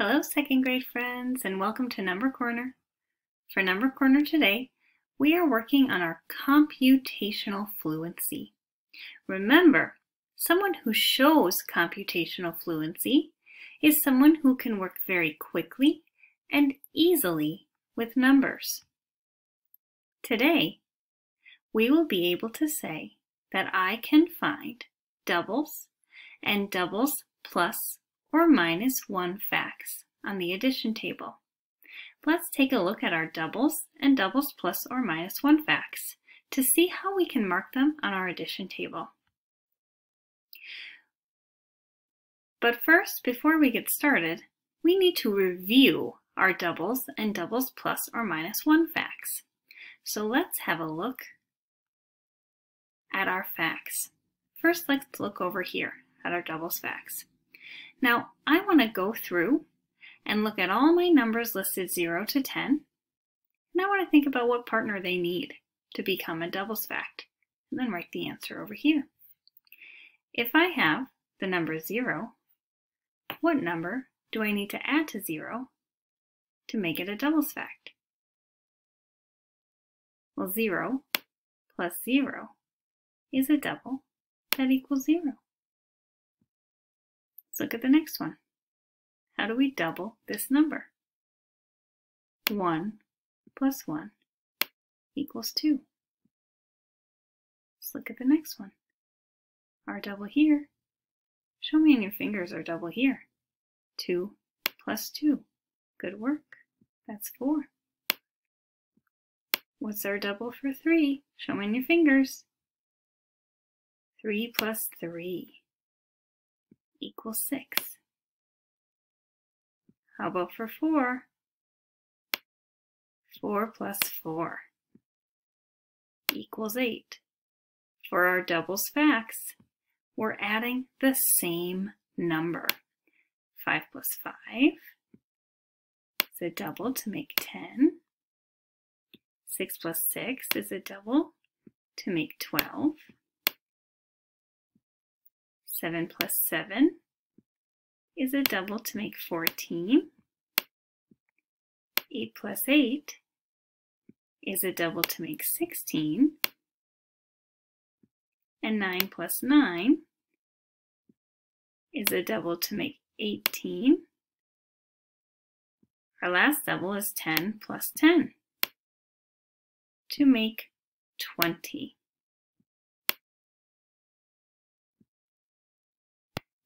Hello, second grade friends, and welcome to Number Corner. For Number Corner today, we are working on our computational fluency. Remember, someone who shows computational fluency is someone who can work very quickly and easily with numbers. Today, we will be able to say that I can find doubles and doubles plus or minus 1 facts on the addition table. Let's take a look at our doubles and doubles plus or minus 1 facts to see how we can mark them on our addition table. But first, before we get started, we need to review our doubles and doubles plus or minus 1 facts. So let's have a look at our facts. First, let's look over here at our doubles facts. Now, I want to go through and look at all my numbers listed 0 to 10, and I want to think about what partner they need to become a doubles fact, and then write the answer over here. If I have the number 0, what number do I need to add to 0 to make it a doubles fact? Well, 0 plus 0 is a double that equals 0. Let's look at the next one. How do we double this number? 1 plus 1 equals 2. Let's look at the next one. Our double here. Show me on your fingers our double here. 2 plus 2. Good work. That's 4. What's our double for 3? Show me on your fingers. 3 plus 3 equals 6. How about for 4? 4 plus 4 equals 8. For our doubles facts, we're adding the same number. 5 plus 5 is a double to make 10. 6 plus 6 is a double to make 12. 7 plus 7 is a double to make 14. 8 plus 8 is a double to make 16. And 9 plus 9 is a double to make 18. Our last double is 10 plus 10 to make 20.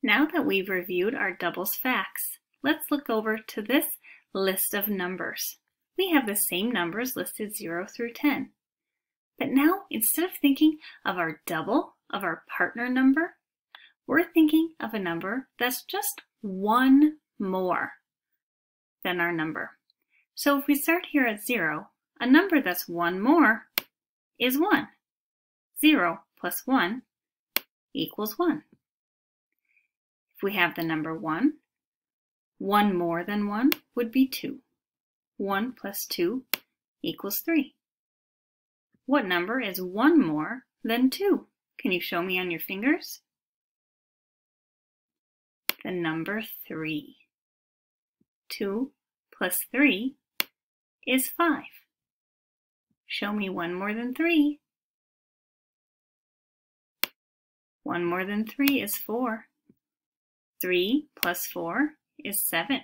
Now that we've reviewed our doubles facts, let's look over to this list of numbers. We have the same numbers listed 0 through 10. But now, instead of thinking of our double, of our partner number, we're thinking of a number that's just 1 more than our number. So if we start here at 0, a number that's 1 more is 1. 0 plus 1 equals 1. If we have the number 1, 1 more than 1 would be 2. 1 plus 2 equals 3. What number is 1 more than 2? Can you show me on your fingers? The number 3. 2 plus 3 is 5. Show me 1 more than 3. 1 more than 3 is 4. 3 plus 4 is 7.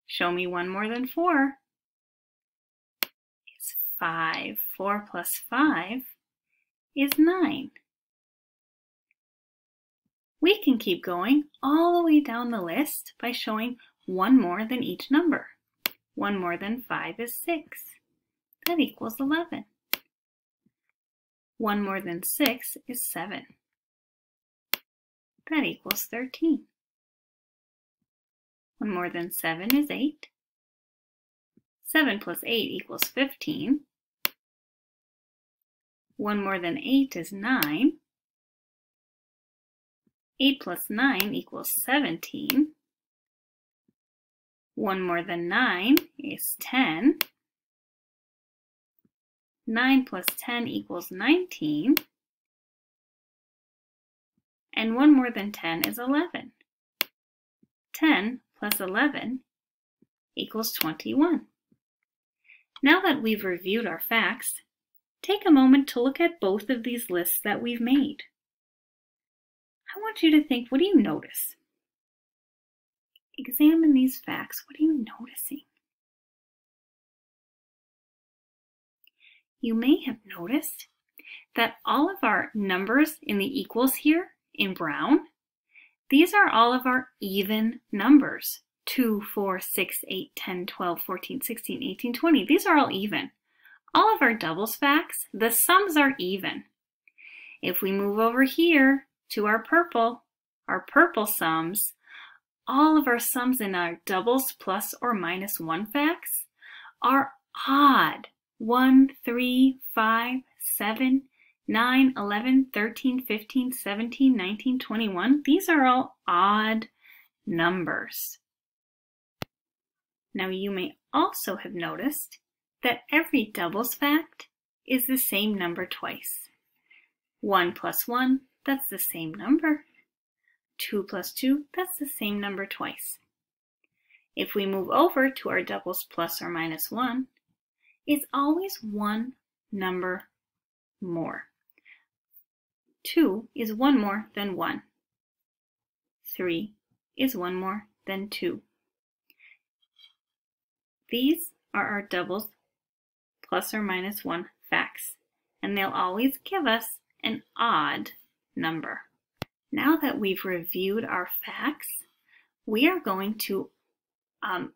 Show me 1 more than 4. It's 5. 4 plus 5 is 9. We can keep going all the way down the list by showing 1 more than each number. 1 more than 5 is 6. That equals 11. 1 more than 6 is 7. That equals 13. 1 more than 7 is 8. 7 plus 8 equals 15. 1 more than 8 is 9. 8 plus 9 equals 17. 1 more than 9 is 10. 9 plus 10 equals 19. And 1 more than 10 is 11. 10 plus 11 equals 21. Now that we've reviewed our facts, take a moment to look at both of these lists that we've made. I want you to think, what do you notice? Examine these facts. What are you noticing? You may have noticed that all of our numbers in the equals here in brown, these are all of our even numbers. 2, 4, 6, 8, 10, 12, 14, 16, 18, 20. These are all even. All of our doubles facts, the sums are even. If we move over here to our purple sums, all of our sums in our doubles plus or minus 1 facts are odd. 1, 3, 5, 7, 9, 11, 13, 15, 17, 19, 21. These are all odd numbers. Now you may also have noticed that every doubles fact is the same number twice. 1 plus 1, that's the same number. 2 plus 2, that's the same number twice. If we move over to our doubles plus or minus 1, it's always one number more. 2 is one more than 1. 3 is one more than 2. These are our doubles plus or minus 1 facts, and they'll always give us an odd number. Now that we've reviewed our facts, we are going to find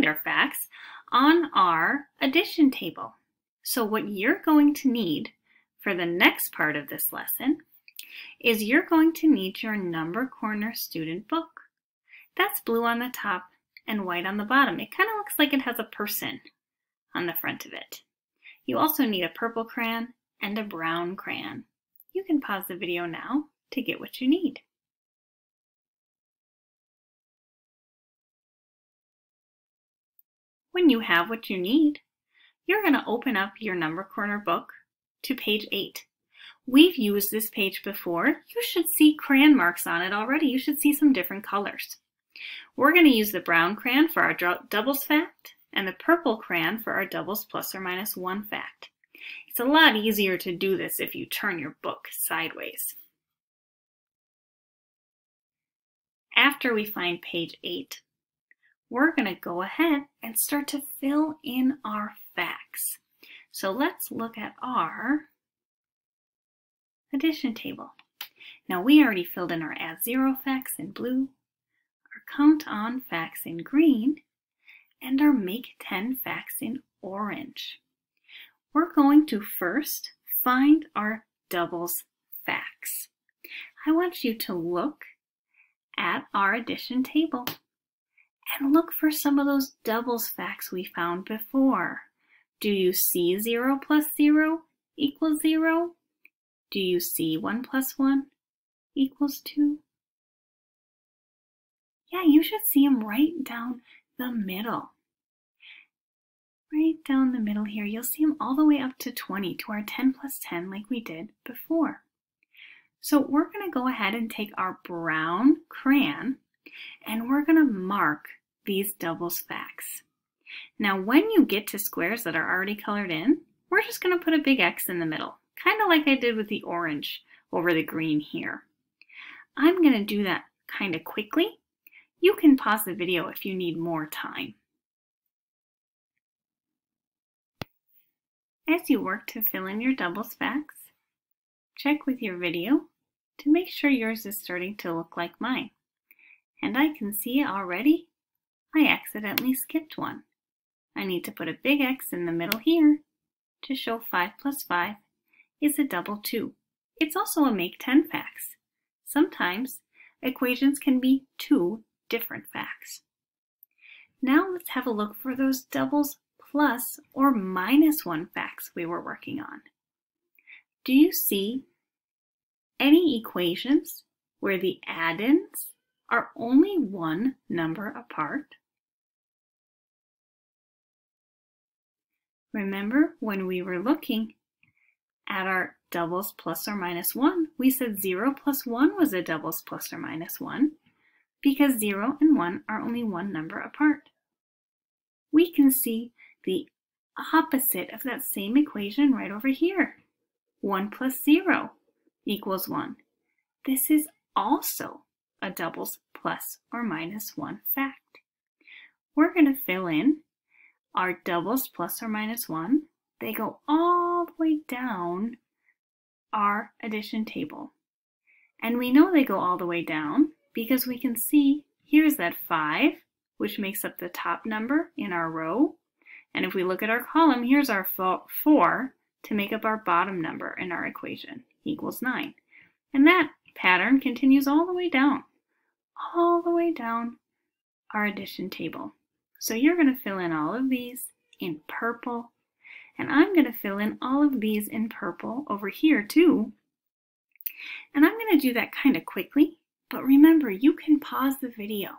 our facts on our addition table. So what you're going to need for the next part of this lesson is you're going to need your Number Corner student book. That's blue on the top and white on the bottom. It kind of looks like it has a person on the front of it. You also need a purple crayon and a brown crayon. You can pause the video now to get what you need. When you have what you need, you're going to open up your Number Corner book to page 8. We've used this page before. You should see crayon marks on it already. You should see some different colors. We're going to use the brown crayon for our doubles fact and the purple crayon for our doubles plus or minus 1 fact. It's a lot easier to do this if you turn your book sideways. After we find page 8, we're going to go ahead and start to fill in our facts. So let's look at our addition table. Now we already filled in our add 0 facts in blue, our count on facts in green, and our make 10 facts in orange. We're going to first find our doubles facts. I want you to look at our addition table and look for some of those doubles facts we found before. Do you see 0 plus 0 equals 0? Do you see 1 plus 1 equals 2? Yeah, you should see them right down the middle. Right down the middle here, you'll see them all the way up to 20, to our 10 plus 10 like we did before. So we're going to go ahead and take our brown crayon and we're going to mark these doubles facts. Now when you get to squares that are already colored in, we're just going to put a big X in the middle, kind of like I did with the orange over the green here. I'm going to do that kind of quickly. You can pause the video if you need more time. As you work to fill in your doubles facts, check with your video to make sure yours is starting to look like mine. And I can see already I accidentally skipped one. I need to put a big X in the middle here to show 5 plus 5 is a double 2. It's also a make 10 facts. Sometimes equations can be 2 different facts. Now let's have a look for those doubles plus or minus 1 facts we were working on. Do you see any equations where the add-ins are only one number apart? Remember when we were looking at our doubles plus or minus 1, we said 0 plus 1 was a doubles plus or minus 1 because 0 and 1 are only one number apart. We can see the opposite of that same equation right over here. 1 plus 0 equals 1. This is also a doubles plus or minus 1 fact. We're going to fill in our doubles plus or minus 1. They go all the way down our addition table. And we know they go all the way down because we can see here's that 5, which makes up the top number in our row. And if we look at our column, here's our 4 to make up our bottom number in our equation, equals 9. And that pattern continues all the way down our addition table. So you're going to fill in all of these in purple, and I'm going to fill in all of these in purple over here too. And I'm going to do that kind of quickly, but remember, you can pause the video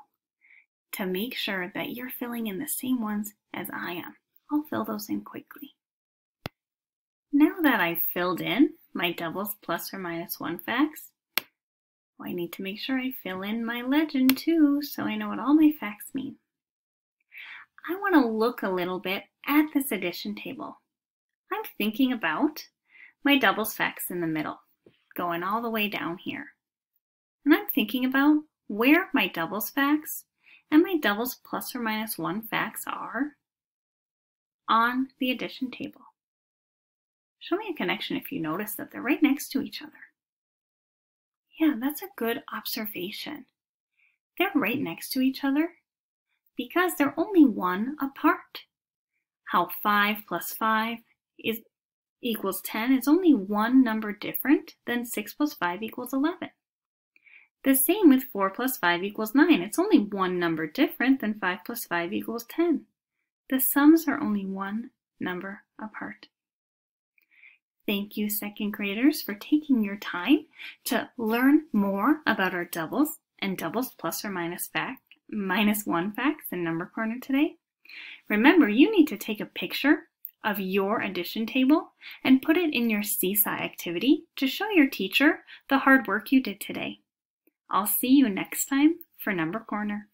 to make sure that you're filling in the same ones as I am. I'll fill those in quickly. Now that I've filled in my doubles plus or minus 1 facts, I need to make sure I fill in my legend too so I know what all my facts mean. I want to look a little bit at this addition table. I'm thinking about my doubles facts in the middle, going all the way down here. And I'm thinking about where my doubles facts and my doubles plus or minus 1 facts are on the addition table. Show me a connection if you notice that they're right next to each other. Yeah, that's a good observation. They're right next to each other because they're only 1 apart. How 5 plus 5 equals 10 is only 1 number different than 6 plus 5 equals 11. The same with 4 plus 5 equals 9. It's only 1 number different than 5 plus 5 equals 10. The sums are only 1 number apart. Thank you, second graders, for taking your time to learn more about our doubles and doubles plus or minus 1 facts in Number Corner today. Remember, you need to take a picture of your addition table and put it in your Seesaw activity to show your teacher the hard work you did today. I'll see you next time for Number Corner.